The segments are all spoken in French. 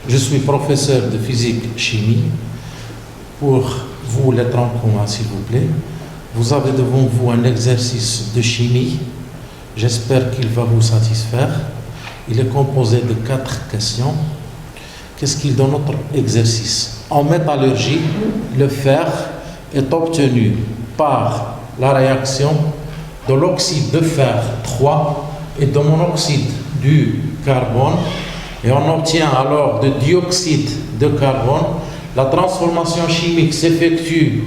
Je suis professeur de physique-chimie. Pour vous, les troncs communs, s'il vous plaît, vous avez devant vous un exercice de chimie. J'espère qu'il va vous satisfaire. Il est composé de 4 questions. Qu'est-ce qu'il donne notre exercice? En métallurgie, le fer est obtenu par la réaction de l'oxyde de fer 3 et de monoxyde du carbone, et on obtient alors de dioxyde de carbone. La transformation chimique s'effectue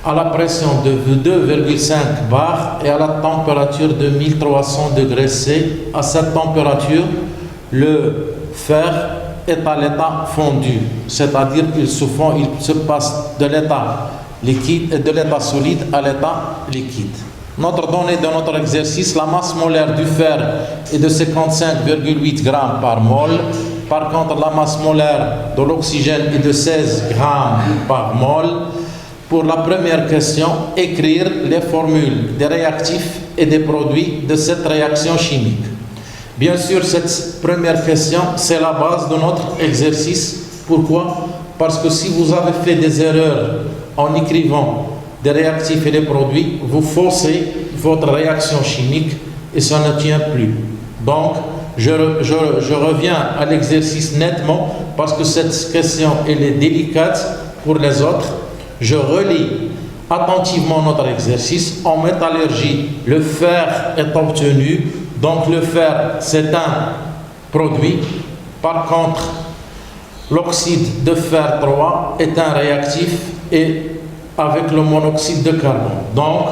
à la pression de 2,5 bar et à la température de 1300 degrés C. À cette température, le fer est à l'état fondu, c'est-à-dire qu'il se passe de l'état liquide et de l'état solide à l'état liquide. Notre donnée de notre exercice, la masse molaire du fer est de 55,8 grammes par mol. Par contre, la masse molaire de l'oxygène est de 16 grammes par mol. Pour la première question, écrire les formules des réactifs et des produits de cette réaction chimique. Bien sûr, cette première question, c'est la base de notre exercice. Pourquoi? Parce que si vous avez fait des erreurs en écrivant des réactifs et des produits, vous faussez votre réaction chimique et ça ne tient plus. Donc, je reviens à l'exercice nettement parce que cette question, elle est délicate pour les autres. Je relis attentivement notre exercice. En métallurgie, le fer est obtenu. Donc, le fer, c'est un produit. Par contre, l'oxyde de fer 3 est un réactif et avec le monoxyde de carbone. Donc,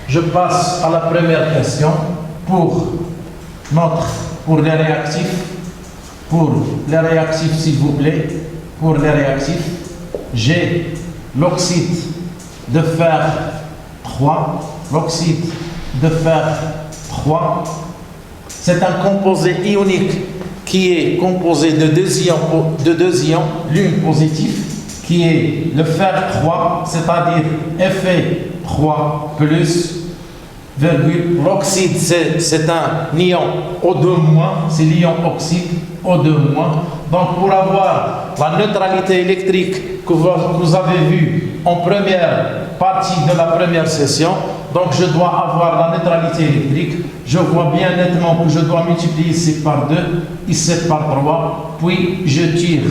je passe à la première question pour les réactifs. Pour les réactifs, s'il vous plaît, pour les réactifs, j'ai l'oxyde de fer 3. L'oxyde de fer 3, c'est un composé ionique qui est composé de deux ions, l'une positive, qui est le fer 3, c'est-à-dire Fe3+, l'oxyde, c'est un ion O2-, c'est l'ion oxyde O2-. Donc, pour avoir la neutralité électrique que vous avez vue en première partie de la première session, donc je dois avoir la neutralité électrique. Je vois bien nettement que je dois multiplier ici par 2, ici par 3, puis je tire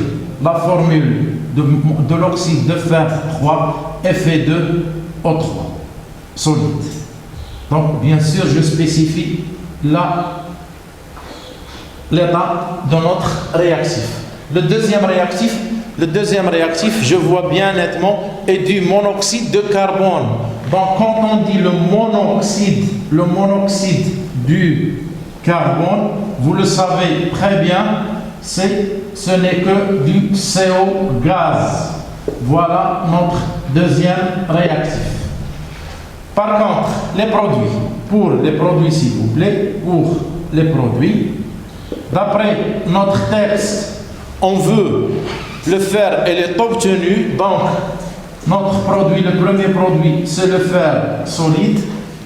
la formule de l'oxyde de fer 3, Fe2O3, solide. Donc, bien sûr, je spécifie l'état de notre réactif. Le deuxième réactif, je vois bien nettement, est du monoxyde de carbone. Donc, quand on dit le monoxyde du carbone, vous le savez très bien, ce n'est que du CO gaz. Voilà notre deuxième réactif. Par contre, les produits, pour les produits s'il vous plaît, pour les produits, d'après notre texte, on veut le fer, elle est obtenue, donc notre produit, le premier produit, c'est le fer solide.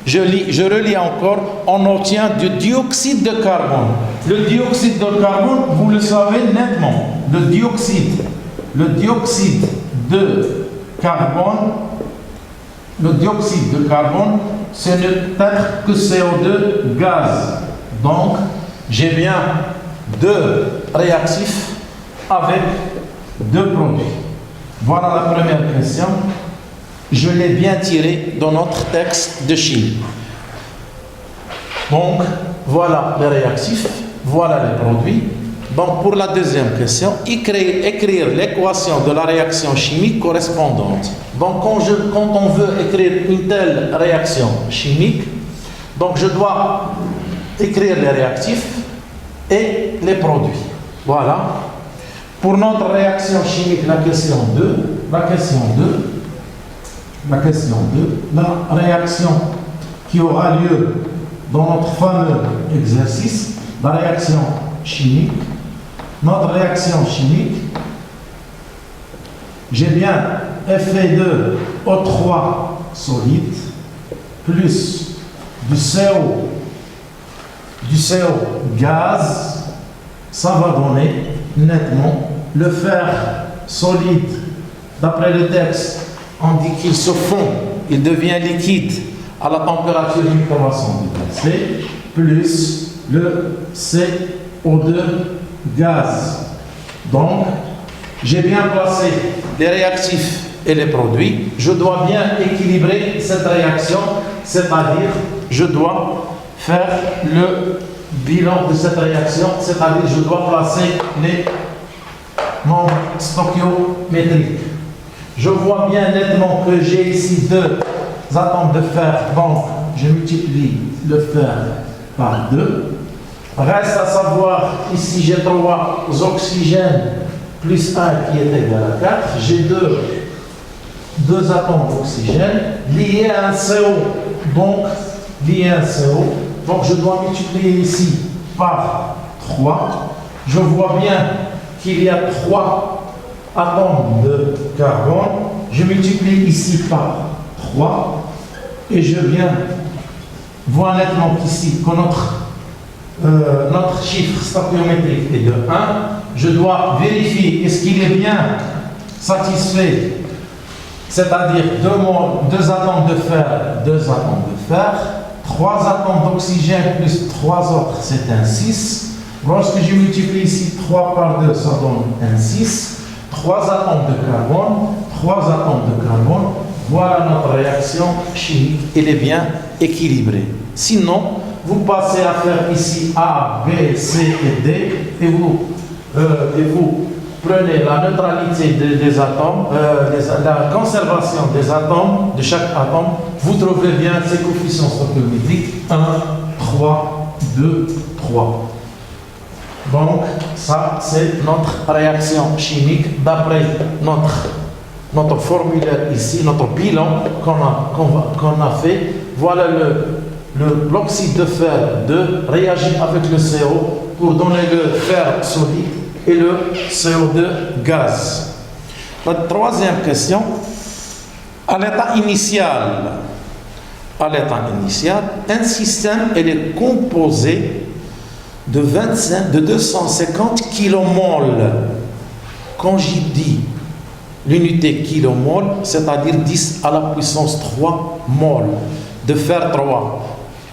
Je relis encore, on obtient du dioxyde de carbone. Le dioxyde de carbone, vous le savez nettement, le dioxyde de carbone, ce n'est peut-être que CO2 gaz. Donc, j'ai bien 2 réactifs avec 2 produits. Voilà la première question. Je l'ai bien tirée dans notre texte de chimie. Donc, voilà les réactifs, voilà les produits. Donc, pour la deuxième question, écrire l'équation de la réaction chimique correspondante. Donc, quand on veut écrire une telle réaction chimique, donc je dois écrire les réactifs et les produits. Voilà. Pour notre réaction chimique, la question 2, la réaction qui aura lieu dans notre fameux exercice, la réaction chimique. Notre réaction chimique, j'ai bien Fe2O3 solide plus du CO gaz, ça va donner nettement le fer solide, d'après le texte, on dit qu'il se fond, il devient liquide à la température de 1300 degrés C, plus le CO2 gaz. Donc, j'ai bien placé les réactifs et les produits. Je dois bien équilibrer cette réaction, c'est-à-dire je dois faire le bilan de cette réaction, c'est-à-dire je dois placer les nombres stoichiométriques. Je vois bien nettement que j'ai ici deux atomes de fer, donc je multiplie le fer par 2. Reste à savoir, ici j'ai 3 oxygènes plus 1 qui est égal à 4. J'ai deux atomes d'oxygène liés à un CO. Donc je dois multiplier ici par 3. Je vois bien qu'il y a 3 atomes de carbone. Je multiplie ici par 3. Et je viens voir nettement qu'ici, que notre chiffre stoichiométrique est de 1. Je dois vérifier est-ce qu'il est bien satisfait, c'est-à-dire 2 atomes de fer, 2 atomes de fer, 3 atomes d'oxygène plus 3 autres, c'est un 6. Lorsque je multiplie ici 3 par 2, ça donne un 6. 3 atomes de carbone, 3 atomes de carbone. Voilà notre réaction chimique, elle est bien équilibrée. Sinon, vous passez à faire ici A, B, C et D et vous prenez la neutralité des atomes, la conservation des atomes, de chaque atome, vous trouverez bien ces coefficients stoichiométriques 1, 3, 2, 3. Donc, ça, c'est notre réaction chimique d'après notre formulaire ici, notre bilan qu'on a fait. Voilà l'oxyde de fer 2 réagit avec le CO pour donner le fer solide et le CO2 gaz. La troisième question, à l'état initial, un système est composé de 250 kmol. Quand j'y dis l'unité kilomole, c'est-à-dire 10 à la puissance 3 mol de fer 3.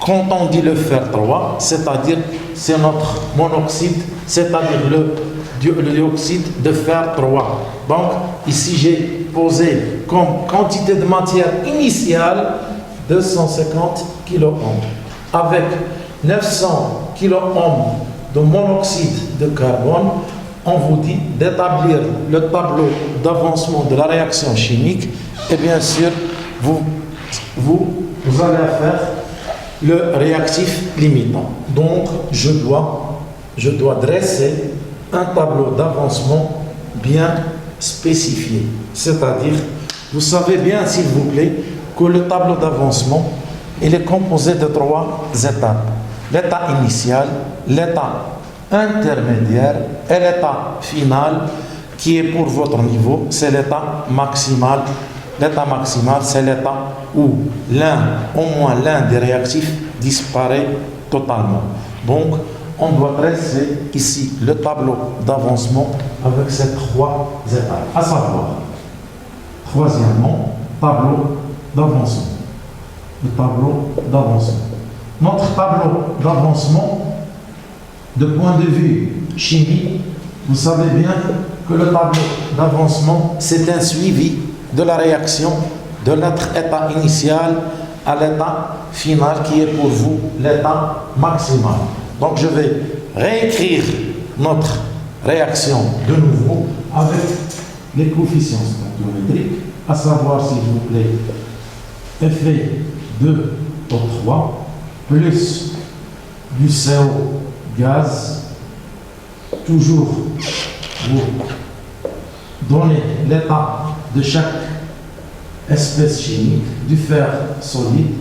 Quand on dit le fer 3, c'est-à-dire c'est notre monoxyde, c'est-à-dire le dioxyde de fer 3. Donc ici j'ai posé comme quantité de matière initiale 250 kOhm avec 900 kOhm de monoxyde de carbone. On vous dit d'établir le tableau d'avancement de la réaction chimique et bien sûr vous allez faire le réactif limitant. Donc je dois dresser un tableau d'avancement bien spécifié. C'est-à-dire, vous savez bien s'il vous plaît que le tableau d'avancement il est composé de 3 étapes. L'état initial, l'état intermédiaire et l'état final qui est pour votre niveau, c'est l'état maximal. L'état maximal, c'est l'état où au moins l'un des réactifs disparaît totalement. Donc, on doit dresser ici le tableau d'avancement avec ces 3 étapes. À savoir, troisièmement, tableau d'avancement. Le tableau d'avancement. Notre tableau d'avancement, de point de vue chimie, vous savez bien que le tableau d'avancement, c'est un suivi de la réaction de notre état initial à l'état final qui est pour vous l'état maximal. Donc je vais réécrire notre réaction de nouveau avec les coefficients stoichiométriques, à savoir s'il vous plaît Fe2O3 plus du CO gaz, toujours vous donnez l'état de chaque espèce chimique, du fer solide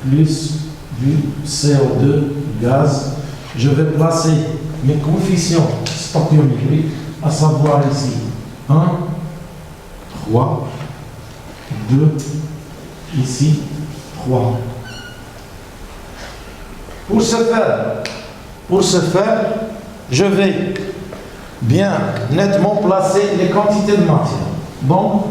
plus du CO2 gaz. Je vais placer mes coefficients stoichiométriques, à savoir ici 1, 3, 2, ici 3. Pour ce faire, je vais bien nettement placer les quantités de matière. Donc,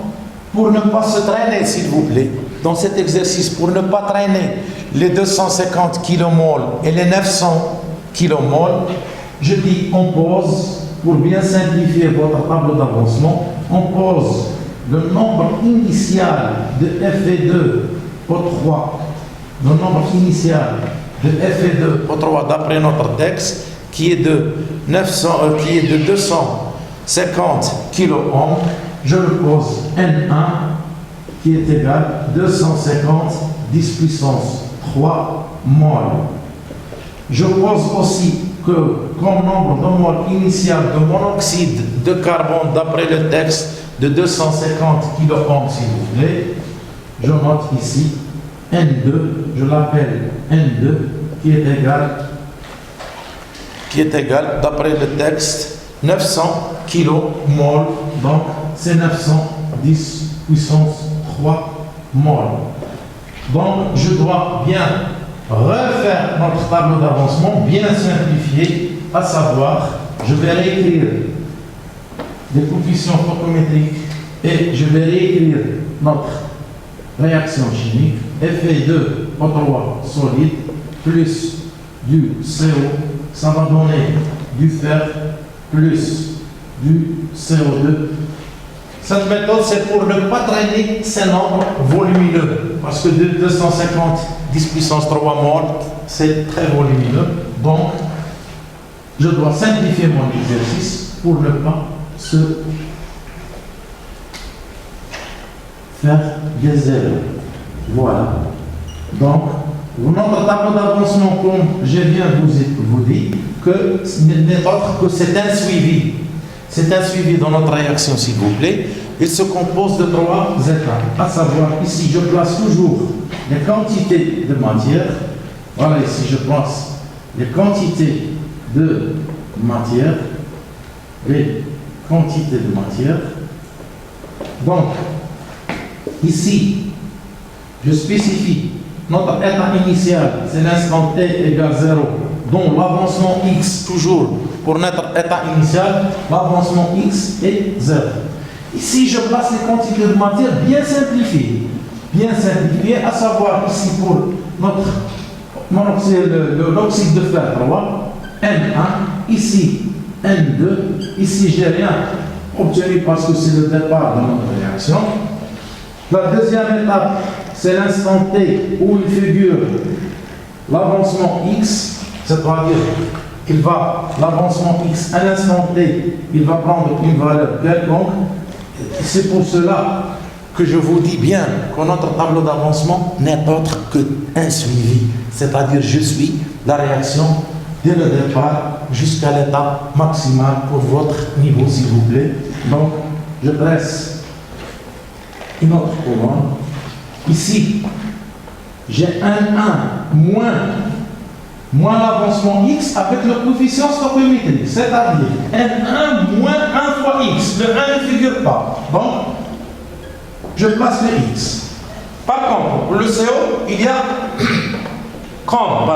pour ne pas se traîner, s'il vous plaît, dans cet exercice, pour ne pas traîner les 250 kmol et les 900 kmol, je dis on pose, pour bien simplifier votre tableau d'avancement, on pose le nombre initial de Fe2 au 3, le nombre initial de Fe2 au 3 d'après notre texte, qui est de 250 kOhm, je le pose N1 qui est égal à 250 10 puissance 3 mol. Je pose aussi que comme nombre de mol initial de monoxyde de carbone d'après le texte de 250 kOhm s'il vous plaît, je note ici N2, je l'appelle N2 qui est égal d'après le texte 900 kmol, donc c'est 910 puissance 3 mol. Donc je dois bien refaire notre tableau d'avancement, bien simplifié, à savoir, je vais réécrire les coefficients photométriques et je vais réécrire notre réaction chimique. Fe2O3 solide plus du CO, ça va donner du fer plus du CO2. Cette méthode, c'est pour ne pas traîner ces nombres volumineux, parce que de 250 10 puissance 3 mol, c'est très volumineux. Donc, je dois simplifier mon exercice pour ne pas se faire des erreurs. Voilà. Donc, notre tableau d'avancement, comme je viens vous dire, que ce n'est autre que c'est un suivi. C'est un suivi dans notre réaction, s'il vous plaît. Il se compose de 3 étapes. À savoir, ici, je place toujours les quantités de matière. Voilà, ici, je place les quantités de matière. Les quantités de matière. Donc, ici, je spécifie notre état initial, c'est l'instant t égale 0, dont l'avancement x, toujours pour notre état initial, l'avancement x est 0. Ici, je place les quantités de matière bien simplifiées, à savoir ici pour notre l'oxyde de fer 3, N1, ici N2, ici j'ai rien obtenu parce que c'est le départ de notre réaction. La deuxième étape, c'est l'instant t où il figure l'avancement x, c'est-à-dire qu'il va, l'avancement x à l'instant t, il va prendre une valeur quelconque. C'est pour cela que je vous dis bien que notre tableau d'avancement n'est autre qu'un suivi, c'est-à-dire je suis la réaction dès le départ jusqu'à l'état maximal pour votre niveau, s'il vous plaît. Donc, je dresse une autre colonne. Ici, j'ai un 1 moins l'avancement x avec le coefficient stoichiométrique, c'est-à-dire N1 moins 1 fois x. Le 1 ne figure pas. Donc, je place le x. Par contre, pour le CO, il y a comme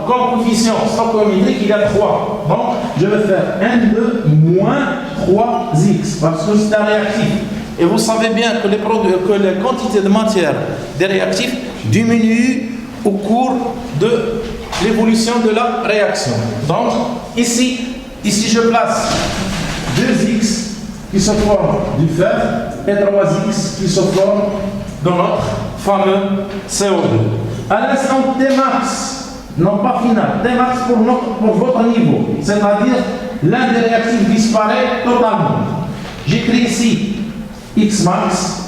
coefficient stoichiométrique, il y a 3. Donc, je vais faire N2 moins 3x parce que c'est un réactif. Et vous savez bien que les quantités de matière des réactifs diminuent au cours de l'évolution de la réaction. Donc, ici je place 2x qui se forment du fer et 3x qui se forment dans notre fameux CO2. À l'instant T max, non pas final, T max pour votre niveau, c'est-à-dire l'un des réactifs disparaît totalement. J'écris ici x max,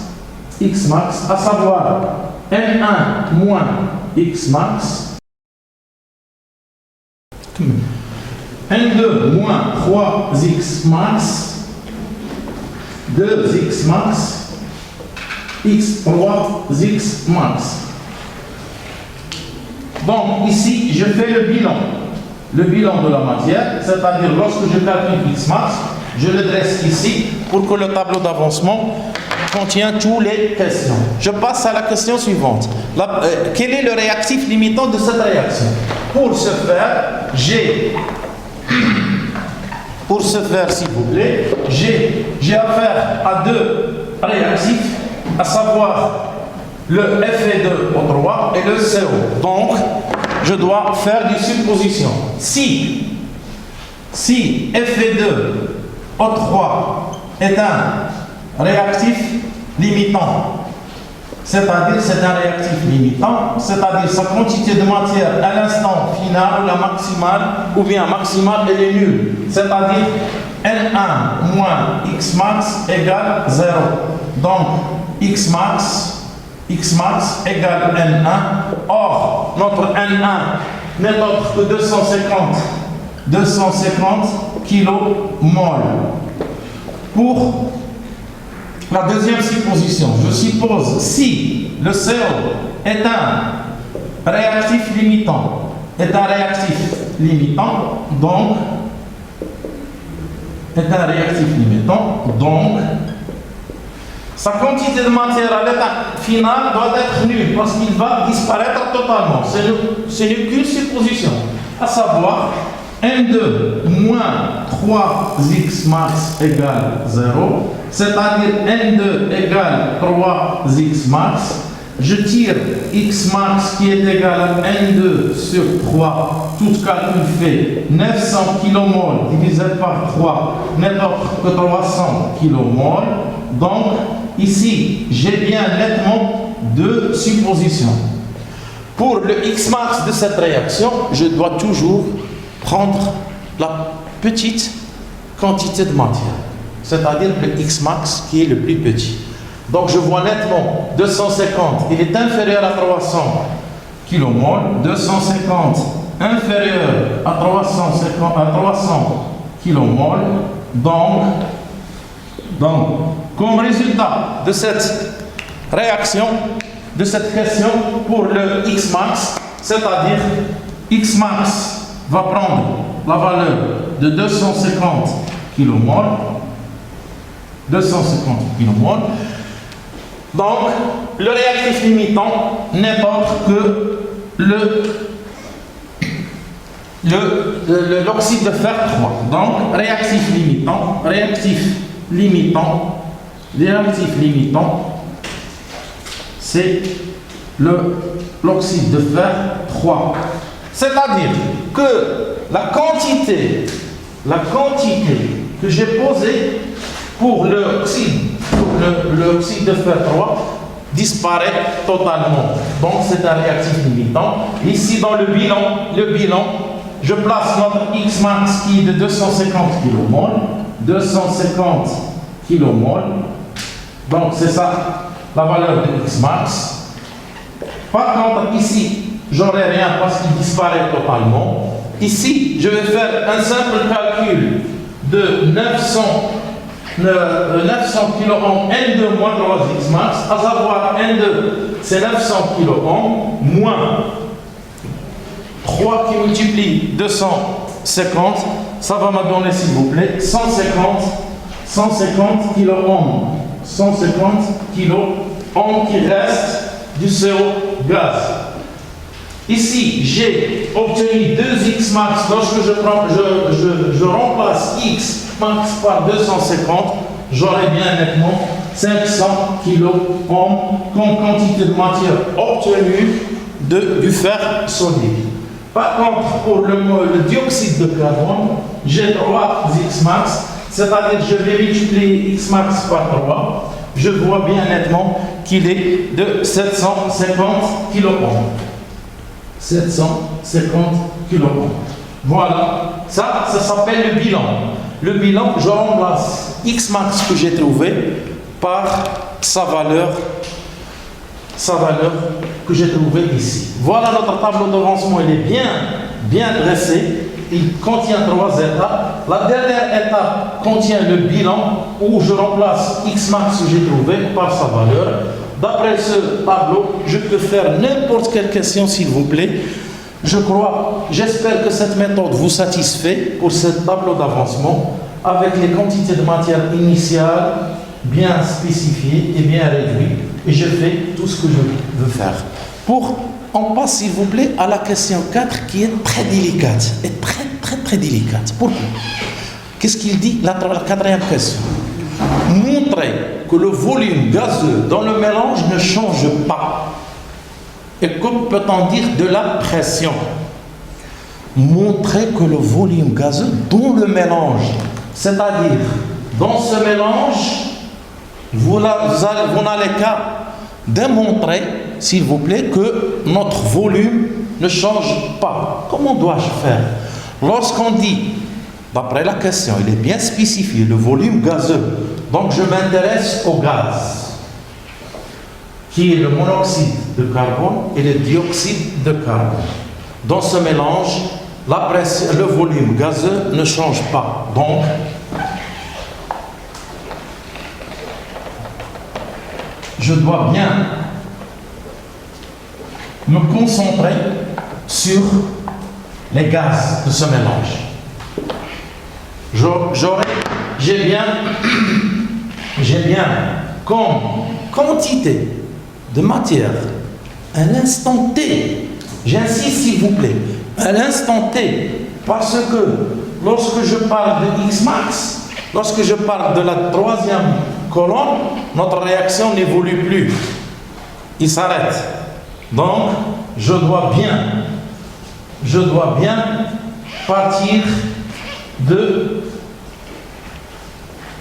à savoir N1 moins x max, N2 moins 3x max, 2x max, x3x max. Donc ici, je fais le bilan de la matière, c'est-à-dire lorsque je calcule x max, je le dresse ici pour que le tableau d'avancement contienne toutes les questions. Je passe à la question suivante. Quel est le réactif limitant de cette réaction? Pour ce faire, j'ai Pour ce faire, s'il vous plaît, j'ai affaire à deux réactifs, à savoir le Fe2O3 et le CO. Donc, je dois faire des suppositions. Si Fe2O3 est un réactif limitant, c'est-à-dire c'est un réactif limitant, c'est-à-dire sa quantité de matière à l'instant final, la maximale, ou bien maximale, elle est nulle. C'est-à-dire N1 moins Xmax égale 0. Donc Xmax égale N1. Or, notre N1 n'est autre que 250 kmol. Pour la deuxième supposition, je suppose si le CO est un réactif limitant, donc sa quantité de matière à l'état final doit être nulle parce qu'il va disparaître totalement. Ce n'est qu'une supposition, à savoir N2 moins 3x max égale 0, c'est-à-dire N2 égale 3x max. Je tire x max qui est égal à N2 sur 3, tout calcul fait 900 kmol divisé par 3 n'est autre que 300 kmol. Donc ici j'ai bien nettement deux suppositions. Pour le x max de cette réaction, je dois toujours prendre la petite quantité de matière, c'est-à-dire le x max qui est le plus petit. Donc je vois nettement 250, il est inférieur à 300 kmol, 250 inférieur à 300 kmol. Donc, comme résultat de cette réaction, de cette question pour le x max, c'est-à-dire x max va prendre la valeur de 250 kmol. Donc, le réactif limitant n'est autre que l'oxyde de fer 3. Donc, réactif limitant, c'est l'oxyde de fer 3. C'est-à-dire que la quantité que j'ai posée pour l'oxyde de fer 3 disparaît totalement. Donc c'est un réactif limitant. Ici dans le bilan, je place notre X max qui est de 250 kmol. 250 kmol. Donc c'est ça la valeur de X max. Par contre ici, j'aurai rien parce qu'il disparaît totalement. Ici, je vais faire un simple calcul de 900 kOhm N2 moins 3x max, à savoir N2 c'est 900 kOhm moins 3 qui multiplie 250, ça va me donner s'il vous plaît 150 kOhm. 150 kOhm qui reste du CO gaz. Ici, j'ai obtenu 2x max. Lorsque je remplace x max par 250, j'aurai bien nettement 500 kOhm comme quantité de matière obtenue du fer solide. Par contre, pour le dioxyde de carbone, j'ai 3x max, c'est-à-dire je vais multiplier x max par 3. Je vois bien nettement qu'il est de 750 kOhm. 750 kOhm. Voilà, ça s'appelle le bilan. Le bilan, je remplace X max que j'ai trouvé par sa valeur que j'ai trouvée ici. Voilà notre tableau d'avancement, il est bien dressé. Il contient 3 étapes. La dernière étape contient le bilan où je remplace X max que j'ai trouvé par sa valeur. D'après ce tableau, je peux faire n'importe quelle question s'il vous plaît. J'espère que cette méthode vous satisfait pour ce tableau d'avancement avec les quantités de matière initiales bien spécifiées et bien réduites. Et je fais tout ce que je veux faire. On passe s'il vous plaît à la question 4 qui est très délicate. Et très délicate. Pourquoi? Qu'est-ce qu'il dit? La quatrième question. Montrer que le volume gazeux dans le mélange ne change pas. Et que peut-on dire de la pression? Montrer que le volume gazeux dans le mélange, c'est-à-dire dans ce mélange, vous n'allez qu'à démontrer, s'il vous plaît, que notre volume ne change pas. Comment dois-je faire? Lorsqu'on dit, d'après la question, il est bien spécifié, le volume gazeux, donc je m'intéresse au gaz, qui est le monoxyde de carbone et le dioxyde de carbone. Dans ce mélange, le volume gazeux ne change pas. Donc, je dois bien me concentrer sur les gaz de ce mélange. J'ai bien comme quantité de matière à l'instant T. J'insiste s'il vous plaît, à l'instant T, parce que lorsque je parle de X-max, lorsque je parle de la troisième colonne, notre réaction n'évolue plus. Il s'arrête. Donc, je dois bien partir de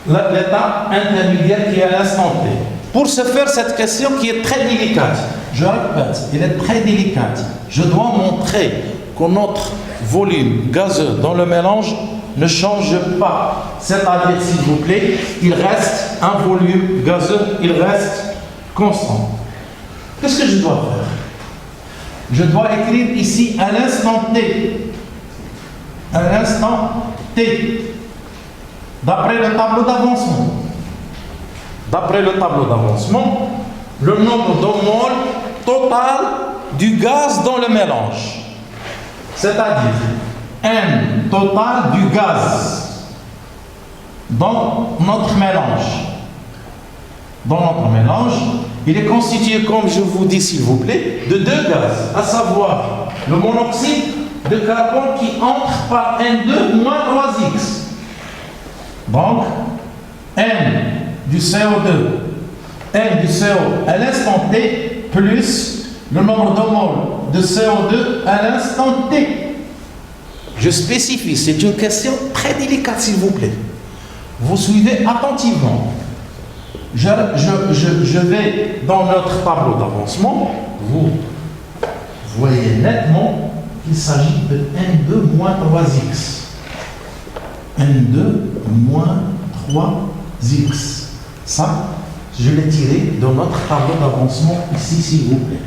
l'état intermédiaire qui est à l'instant T. Pour se faire cette question qui est très délicate, je répète, elle est très délicate. Je dois montrer que notre volume gazeux dans le mélange ne change pas. C'est-à-dire, s'il vous plaît, il reste un volume gazeux, il reste constant. Qu'est-ce que je dois faire? Je dois écrire ici à l'instant T. À l'instant T. D'après le tableau d'avancement. D'après le tableau d'avancement, le nombre de moles total du gaz dans le mélange. C'est-à-dire N total du gaz dans notre mélange. Dans notre mélange, il est constitué, comme je vous dis s'il vous plaît, de deux gaz, à savoir le monoxyde de carbone qui entre par N2 moins 3X. Donc, N du CO2, N du CO à l'instant T, plus le nombre de moles de CO2 à l'instant T. Je spécifie, c'est une question très délicate, s'il vous plaît. Vous suivez attentivement. Je vais dans notre tableau d'avancement, vous voyez nettement qu'il s'agit de N2 moins 3X. N2 moins 3X. Ça, je l'ai tiré de notre tableau d'avancement ici, s'il vous plaît.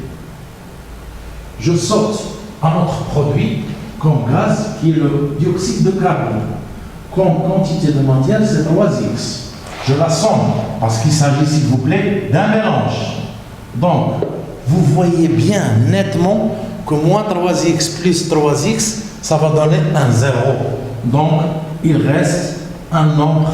Je saute à notre produit comme gaz qui est le dioxyde de carbone. Comme quantité de matière, c'est 3X. Je la somme parce qu'il s'agit, s'il vous plaît, d'un mélange. Donc, vous voyez bien nettement que moins 3X plus 3X, ça va donner un 0. Donc, il reste un nombre.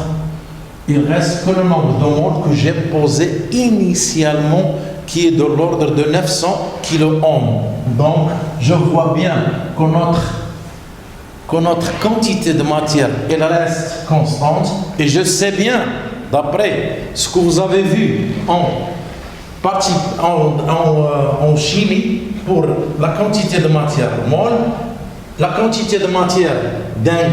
Il reste que le nombre de moles que j'ai posé initialement, qui est de l'ordre de 900 kiloohms. Donc, je vois bien que notre quantité de matière, elle reste constante. Et je sais bien, d'après ce que vous avez vu en chimie, pour la quantité de matière mole, la quantité de matière d'un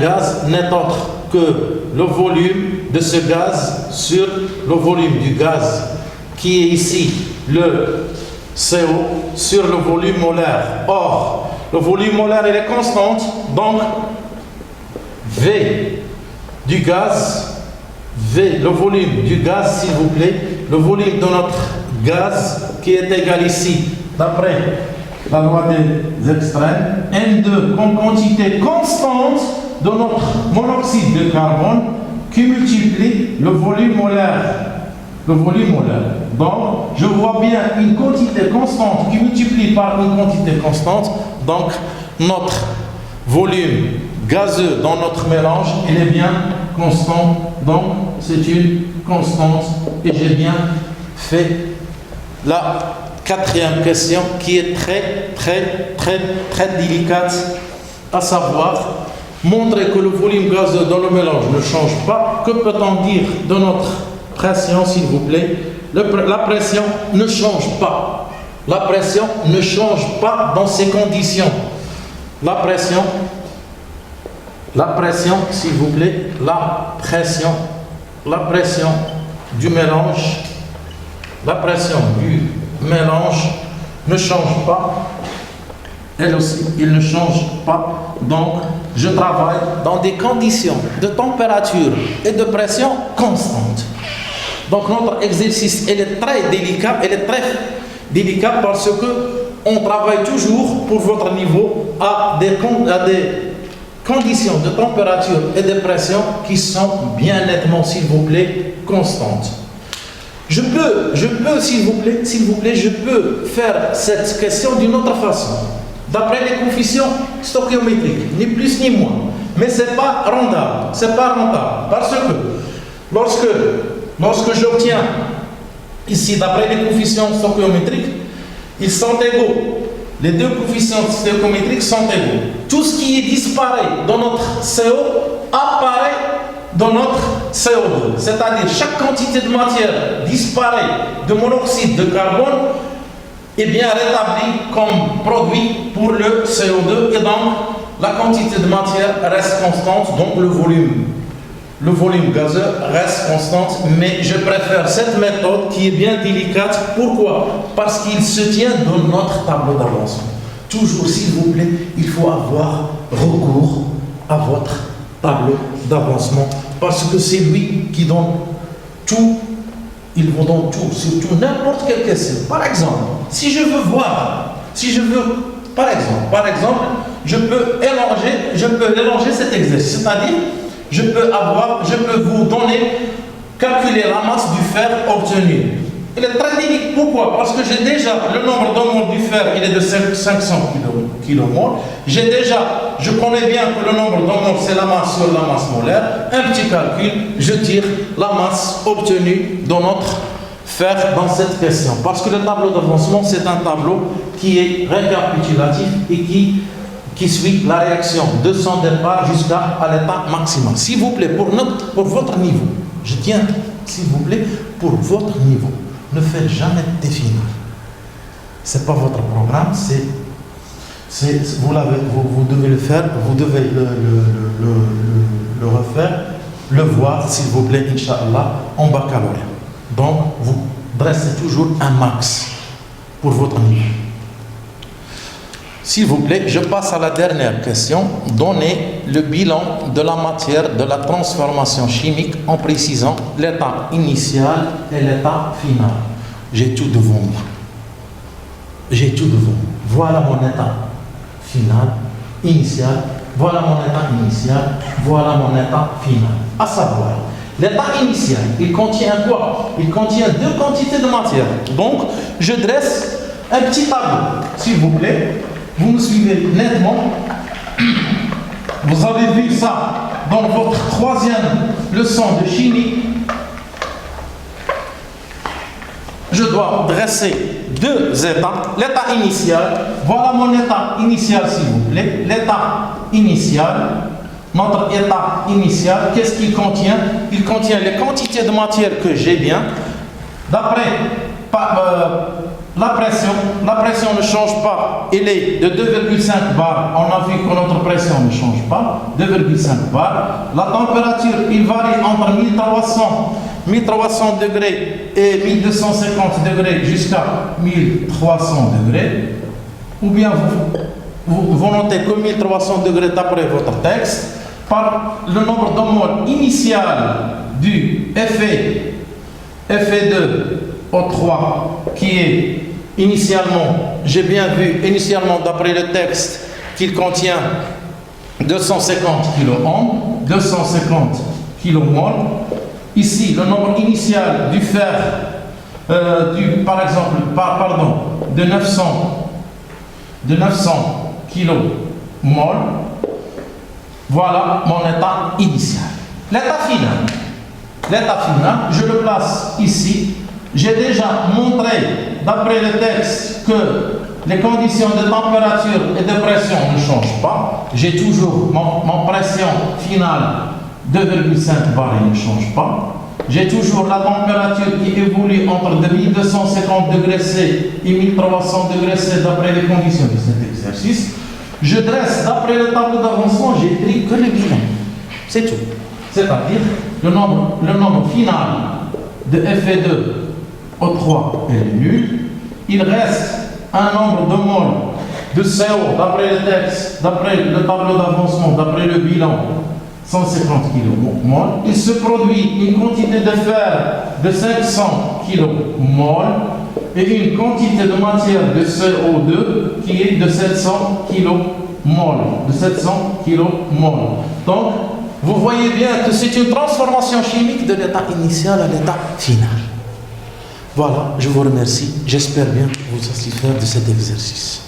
gaz, n'est autre que le volume de ce gaz sur le volume du gaz, qui est ici le CO, sur le volume molaire. Or, le volume molaire, il est constant, donc V du gaz, V, le volume du gaz, s'il vous plaît, le volume de notre gaz qui est égal ici, d'après la loi des extrêmes, N2 comme quantité constante de notre monoxyde de carbone qui multiplie le volume molaire. Donc, je vois bien une quantité constante qui multiplie par une quantité constante. Donc, notre volume gazeux dans notre mélange, il est bien constant. Donc, c'est une constante. Et j'ai bien fait la quatrième question qui est très délicate, à savoir montrer que le volume gazeux dans le mélange ne change pas. Que peut-on dire de notre pression, s'il vous plaît? La pression ne change pas. La pression ne change pas dans ces conditions. La pression, s'il vous plaît, la pression du mélange, ne change pas. Elle aussi, il ne change pas. Donc, je travaille dans des conditions de température et de pression constantes. Donc, notre exercice, il est très délicat. Parce que on travaille toujours pour votre niveau à des conditions de température et de pression qui sont bien nettement, s'il vous plaît, constantes. Je peux, s'il vous plaît, je peux faire cette question d'une autre façon. D'après les coefficients stoichiométriques, ni plus ni moins. Mais ce n'est pas rentable. Parce que lorsque j'obtiens ici, d'après les coefficients stoichiométriques, ils sont égaux. Les deux coefficients stoichiométriques sont égaux. Tout ce qui est disparu dans notre CO apparaît dans notre CO2. C'est-à-dire chaque quantité de matière disparaît de monoxyde de carbone est bien rétablie comme produit pour le CO2 et donc la quantité de matière reste constante, donc le volume gazeux reste constant, mais je préfère cette méthode qui est bien délicate. Pourquoi? Parce qu'il se tient dans notre tableau d'avancement. Toujours, s'il vous plaît, il faut avoir recours à votre tableau d'avancement parce que c'est lui qui donne tout. Il vous donne tout, surtout n'importe quelle question. Par exemple, par exemple, je peux élanger cet exercice, c'est-à-dire je peux vous calculer la masse du fer obtenu. Il est très délicat. Pourquoi? Parce que j'ai déjà le nombre de moles du fer, il est de 500 kmol. Je connais bien que le nombre de moles, c'est la masse sur la masse molaire. Un petit calcul, je tire la masse obtenue dans notre fer dans cette question. Parce que le tableau d'avancement, c'est un tableau qui est récapitulatif et qui suit la réaction de son départ jusqu'à l'état maximal. S'il vous plaît, pour votre niveau, je tiens, s'il vous plaît, pour votre niveau, ne faites jamais des finales. Ce n'est pas votre programme, vous devez le faire, vous devez le refaire, le voir, s'il vous plaît, Inch'Allah, en baccalauréat. Donc, vous dressez toujours un max pour votre niveau. S'il vous plaît, je passe à la dernière question. Donnez le bilan de la matière de la transformation chimique en précisant l'état initial et l'état final. J'ai tout devant moi. Voilà mon état final, initial. Voilà mon état initial. Voilà mon état final. À savoir, l'état initial, il contient quoi? Il contient deux quantités de matière. Donc, je dresse un petit tableau, s'il vous plaît. Vous me suivez nettement. Vous avez vu ça dans votre troisième leçon de chimie. Je dois dresser deux états. L'état initial, voilà mon état initial, s'il vous plaît. L'état initial, notre état initial, qu'est-ce qu'il contient? Il contient les quantités de matière que j'ai bien. D'après la pression ne change pas, elle est de 2,5 bar. On a vu que notre pression ne change pas, 2,5 bar. La température, il varie entre 1300 degrés et 1250 degrés jusqu'à 1300 degrés. Ou bien vous notez que 1300 degrés d'après votre texte, par le nombre de moles initial du Fe2O3 qui est initialement, j'ai bien vu initialement d'après le texte qu'il contient 250 kiloohms, 250 kilomol. Ici, le nombre initial du fer, par exemple, de 900 kilomol. Voilà mon état initial. L'état final, je le place ici. J'ai déjà montré, d'après le texte, que les conditions de température et de pression ne changent pas. J'ai toujours mon pression finale 2,5 bar, il ne change pas. J'ai toujours la température qui évolue entre 2250 degrés C et 1300 degrés C d'après les conditions de cet exercice. Je dresse d'après le tableau d'avancement, j'ai pris que le bilan. C'est tout. C'est-à-dire le nombre final de Fe2 O3 est nul. Il reste un nombre de moles de CO d'après le texte, d'après le tableau d'avancement, d'après le bilan, 150 kmol. Il se produit une quantité de fer de 500 kmol et une quantité de matière de CO2 qui est de 700 kmol. Donc, vous voyez bien que c'est une transformation chimique de l'état initial à l'état final. Voilà, je vous remercie. J'espère bien vous satisfaire de cet exercice.